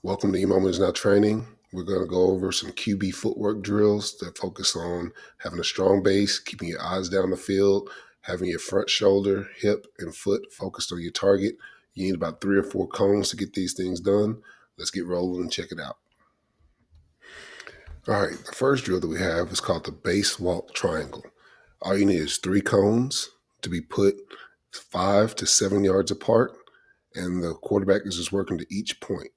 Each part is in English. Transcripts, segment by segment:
Welcome to YMIN is Now Training. We're going to go over some QB footwork drills that focus on having a strong base, keeping your eyes down the field, having your front shoulder, hip, and foot focused on your target. You need about 3 or 4 cones to get these things done. Let's get rolling and check it out. All right, the first drill that we have is called the base walk triangle. All you need is 3 cones to be put 5 to 7 yards apart, and the quarterback is just working to each point.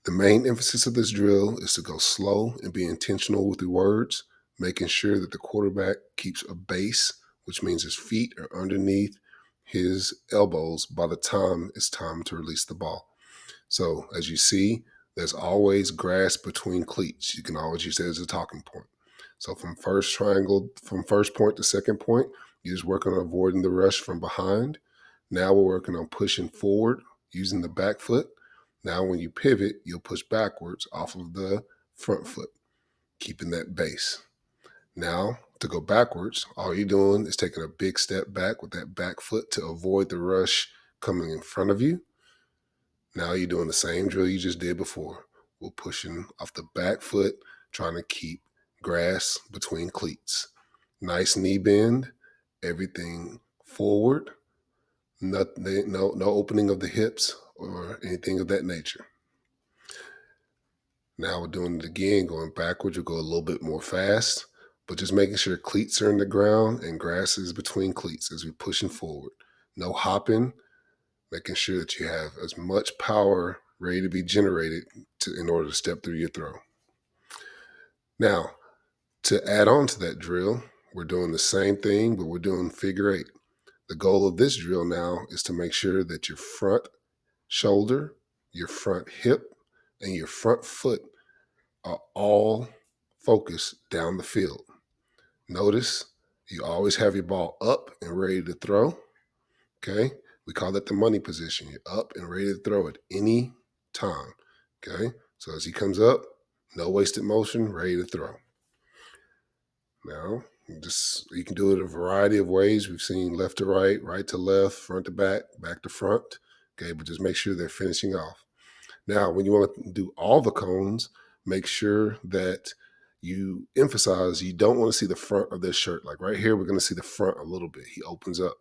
The main emphasis of this drill is to go slow and be intentional with your words, making sure that the quarterback keeps a base, which means his feet are underneath his elbows by the time it's time to release the ball. So as you see, there's always grass between cleats. You can always use that as a talking point. So from first point to second point, you're just working on avoiding the rush from behind. Now we're working on pushing forward using the back foot. Now when you pivot, you'll push backwards off of the front foot, keeping that base. Now to go backwards, all you're doing is taking a big step back with that back foot to avoid the rush coming in front of you. Now you're doing the same drill you just did before. We're pushing off the back foot, trying to keep grass between cleats. Nice knee bend, everything forward, no opening of the hips or anything of that nature. Now we're doing it again, going backwards. We'll go a little bit more fast, but just making sure cleats are in the ground and grass is between cleats as we're pushing forward. No hopping, making sure that you have as much power ready to be generated in order to step through your throw. Now, to add on to that drill, we're doing the same thing, but we're doing figure 8. The goal of this drill now is to make sure that your front shoulder, your front hip, and your front foot are all focused down the field. Notice you always have your ball up and ready to throw. Okay, we call that the money position. You're up and ready to throw at any time. Okay, so as he comes up, no wasted motion, ready to throw. Now, you can do it a variety of ways. We've seen left to right, right to left, front to back, back to front. Okay, but just make sure they're finishing off. Now, when you want to do all the cones, make sure that you emphasize you don't want to see the front of this shirt. Like right here, we're going to see the front a little bit. He opens up,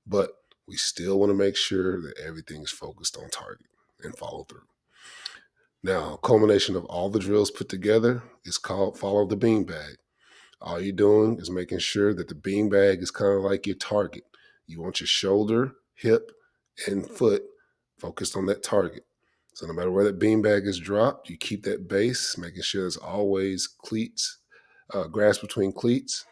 but we still want to make sure that everything is focused on target and follow through. Now, culmination of all the drills put together is called follow the beanbag. All you're doing is making sure that the beanbag is kind of like your target. You want your shoulder, hip, and foot focused on that target. So no matter where that beanbag is dropped, you keep that base, making sure there's always cleats, grass between cleats.